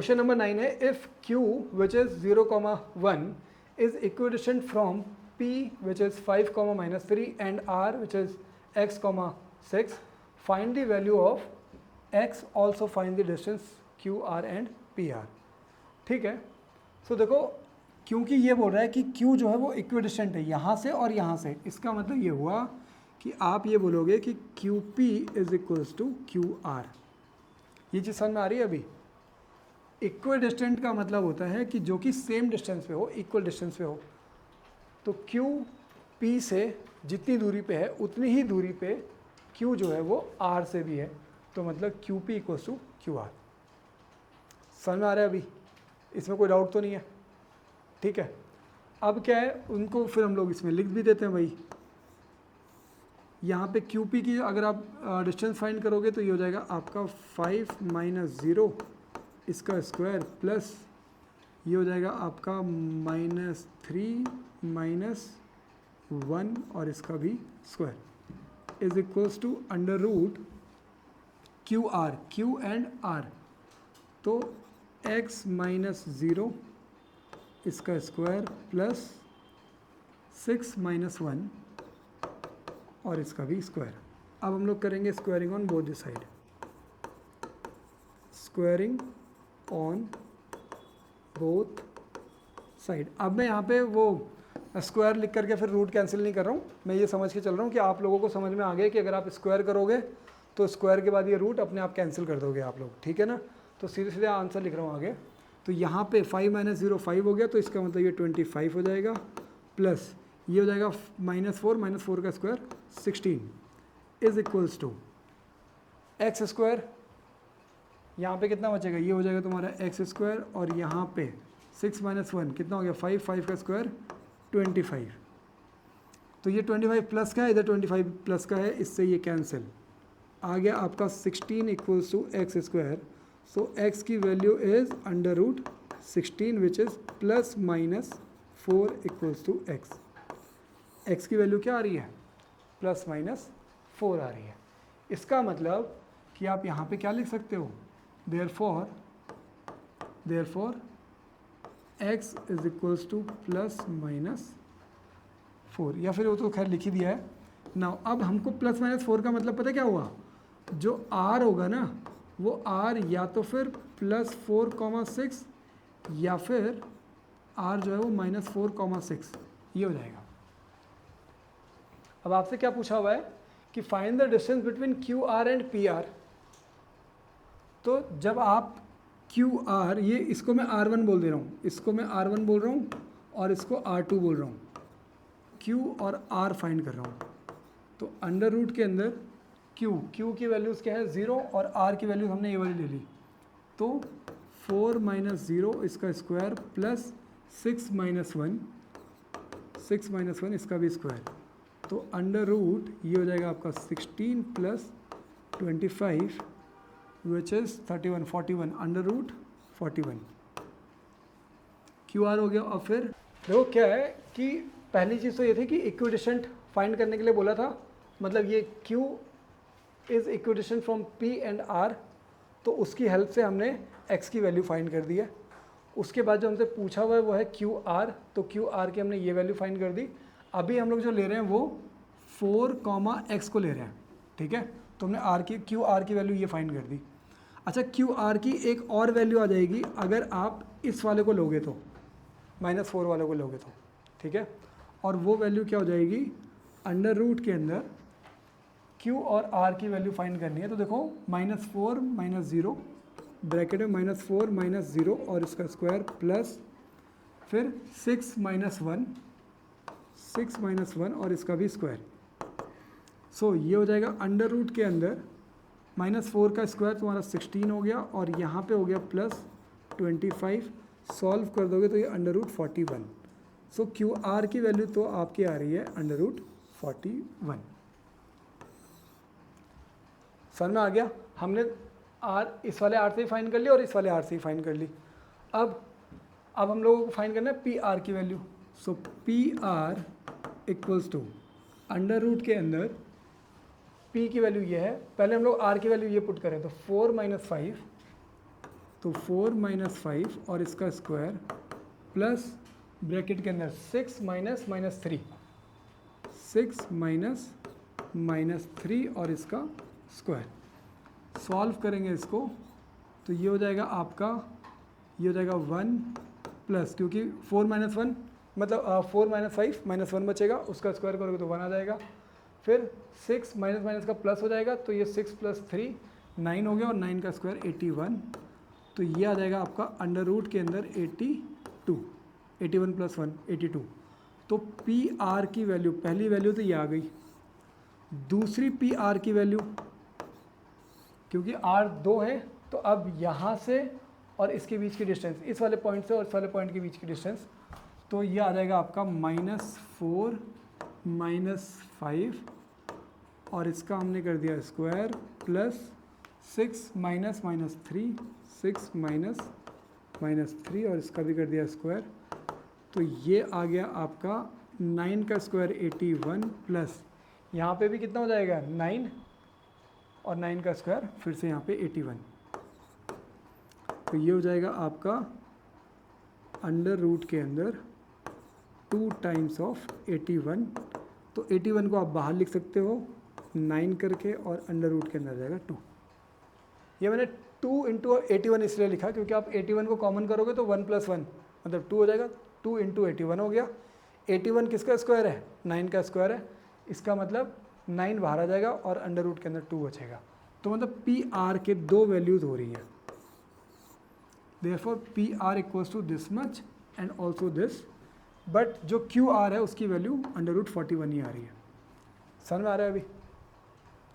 Question number 9 है if q which is 0, 1 is equidistant from p which is 5, -3 and r which is x, 6 find the value of x also find the distance q r and p r। ठीक है, सो देखो क्योंकि ये बोल रहा है कि q जो है वो इक्विडिस्टेंट है यहाँ से और यहाँ से, इसका मतलब ये हुआ कि आप ये बोलोगे कि q p is equals to q r. ये चीज़ समझ में आ रही है अभी? इक्विडिस्टेंट का मतलब होता है कि जो कि सेम डिस्टेंस पे हो, इक्वल डिस्टेंस पे हो। तो क्यू पी से जितनी दूरी पे है उतनी ही दूरी पे क्यू जो है वो आर से भी है, तो मतलब q p equals to q r. समझ में आ रहा है अभी? इसमें कोई डाउट तो नहीं है? ठीक है, अब क्या है, उनको फिर हम लोग इसमें लिख भी देते हैं भाई। यहाँ पे क्यू पी की अगर आप डिस्टेंस फाइंड करोगे तो ये हो जाएगा आपका 5 - 0 इसका स्क्वायर प्लस ये हो जाएगा आपका -3 - 1 और इसका भी square is equals to under root q r, q and r. तो x - 0 इसका स्क्वायर प्लस 6 - 1 और इसका भी स्क्वायर। अब हम लोग करेंगे squaring on both the side, squaring on both side. अब मैं यहाँ पे वो स्क्वायर लिख करके फिर रूट कैंसिल नहीं कर रहा हूँ, मैं ये समझ के चल रहा हूँ कि आप लोगों को समझ में आ गया कि अगर आप स्क्वायर करोगे तो स्क्वायर के बाद ये रूट अपने आप कैंसिल कर दोगे आप लोग, ठीक है ना। तो सीधे सीधे आंसर लिख रहा हूँ आगे। तो यहाँ पे 5 - 0 5 हो गया, तो इसका मतलब ये 25 हो जाएगा, प्लस ये हो जाएगा -4 - 4 का square 16 is equals to x square. यहाँ पे कितना बचेगा, ये हो जाएगा तुम्हारा एक्स स्क्वायर और यहाँ पे 6 - 1 कितना हो गया 5, 5 का स्क्वायर 25। तो ये 25 प्लस का है, इधर 25 प्लस का है, इससे ये कैंसिल आ गया आपका 16 equals to x square. So X की value is under root 16 which is plus -4 equals to X. एक्स की वैल्यू क्या आ रही है, प्लस -4 आ रही है। इसका मतलब कि आप यहाँ पे क्या लिख सकते हो, therefore x is equals to +-4, या फिर वो तो खैर लिख ही दिया है ना। अब हमको +-4 का मतलब पता है क्या हुआ, जो r होगा ना वो r या तो फिर +4,6 या फिर r जो है वो -4,6 ये हो जाएगा। अब आपसे क्या पूछा हुआ है कि find the distance between Q R and P R. तो जब आप क्यू आर, ये इसको मैं R1 बोल दे रहा हूँ, इसको मैं R1 बोल रहा हूँ और इसको R2 बोल रहा हूँ, Q और R फाइंड कर रहा हूँ। तो अंडर रूट के अंदर Q की वैल्यूज़ क्या है 0 और R की वैल्यूज़ हमने ये वाली ले ली। तो 4 - 0 इसका स्क्वायर प्लस 6 - 1 इसका भी स्क्वायर। तो अंडर रूट ये हो जाएगा आपका 16 plus 25 which is 31, 41 under root 41 q r हो गया। और फिर देखो क्या है कि पहली चीज़ तो ये थी कि इक्विडिस्टेंट फाइंड करने के लिए बोला था, मतलब ये Q is equidistant from P and R, तो उसकी हेल्प से हमने X की वैल्यू फाइंड कर दी है। उसके बाद जो हमसे पूछा हुआ है वो है क्यू आर, तो क्यू आर की हमने ये वैल्यू फाइंड कर दी। अभी हम लोग जो ले रहे हैं वो 4, x को ले रहे हैं, ठीक है। तो हमने क्यू आर की वैल्यू ये फाइंड कर दी। अच्छा, क्यू आर की एक और वैल्यू आ जाएगी अगर आप इस वाले को लोगे तो, -4 वाले को लोगे तो, ठीक है। और वो वैल्यू क्या हो जाएगी, अंडर रूट के अंदर क्यू और आर की वैल्यू फाइंड करनी है। तो देखो -4 - 0 ब्रैकेट में -4 - 0 और इसका स्क्वायर प्लस फिर 6 - 1 और इसका भी स्क्वायर। सो ये हो जाएगा अंडर रूट के अंदर -4 का स्क्वायर तुम्हारा 16 हो गया और यहाँ पे हो गया +25। सॉल्व कर दोगे तो ये अंडर रूट 41। सो क्यू आर की वैल्यू तो आपकी आ रही है अंडर रूट 41। समझ में आ गया? हमने इस वाले आर से ही फाइंड कर ली और इस वाले आर से ही फाइंड कर ली। अब हम लोगों को फाइंड करना है पी आर की value. So p r equals to under root के अंदर P की वैल्यू ये है, पहले हम लोग R की वैल्यू ये पुट करें तो 4 - 5 तो 4 माइनस 5 और इसका स्क्वायर प्लस ब्रैकेट के अंदर 6 माइनस माइनस 3, 6 माइनस 3 और इसका स्क्वायर। सॉल्व करेंगे इसको तो ये हो जाएगा आपका, ये हो जाएगा 1 प्लस, क्योंकि 4 माइनस 1 मतलब 4 माइनस 5 माइनस 1 बचेगा, उसका स्क्वायर करोगे तो 1 आ जाएगा। फिर 6 माइनस माइनस का प्लस हो जाएगा, तो ये 6 प्लस 3 9 हो गया, और 9 का स्क्वायर 81, तो ये आ जाएगा आपका अंडर रूट के अंदर 82, 81 प्लस 1 82। तो पी आर की वैल्यू, पहली वैल्यू तो ये आ गई, दूसरी पी आर की वैल्यू, क्योंकि आर 2 है तो अब यहाँ से और इसके बीच की डिस्टेंस, इस वाले पॉइंट से और इस वाले पॉइंट के बीच की डिस्टेंस, तो ये आ जाएगा आपका -4 -5 और इसका हमने कर दिया square plus 6 minus minus 3, 6 minus 3 और इसका भी कर दिया स्क्वायर, तो ये आ गया आपका 9 का स्क्वायर 81 प्लस यहाँ पे भी कितना हो जाएगा 9 और 9 का स्क्वायर फिर से यहाँ पे 81, तो ये हो जाएगा आपका अंडर रूट के अंदर 2 टाइम्स ऑफ 81। तो 81 को आप बाहर लिख सकते हो 9 करके और अंडर रूट के अंदर जाएगा 2। ये मैंने 2 इंटू 81 इसलिए लिखा क्योंकि आप 81 को कॉमन करोगे तो 1 प्लस 1 मतलब 2 हो जाएगा, 2 इंटू 81 हो गया। 81 किसका स्क्वायर है, 9 का स्क्वायर है, इसका मतलब 9 बाहर आ जाएगा और अंडर रूट के अंदर 2 बचेगा। तो मतलब पी आर के 2 वैल्यूज़ हो रही हैं, therefore p r equals to this much and also this, but जो क्यू आर है उसकी वैल्यू अंडर रूट 41 ही आ रही है। समझ में आ रहा है अभी,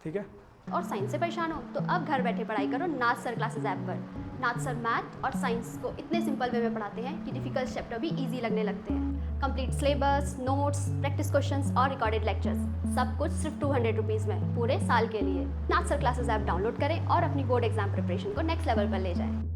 ठीक है। और साइंस से परेशान हो तो अब घर बैठे पढ़ाई करो नाथ सर क्लासेस ऐप पर। नाथ सर मैथ और साइंस को इतने सिंपल वे में पढ़ाते हैं कि डिफिकल्ट चैप्टर भी इजी लगने लगते हैं। Complete syllabus, notes, practice questions और रिकॉर्डेड लेक्चर्स, सब कुछ सिर्फ 200 रुपीज़ में पूरे साल के लिए। नाथ सर क्लासेस ऐप डाउनलोड करें और अपनी बोर्ड एग्जाम प्रिपरेशन को नेक्स्ट लेवल पर ले जाएं।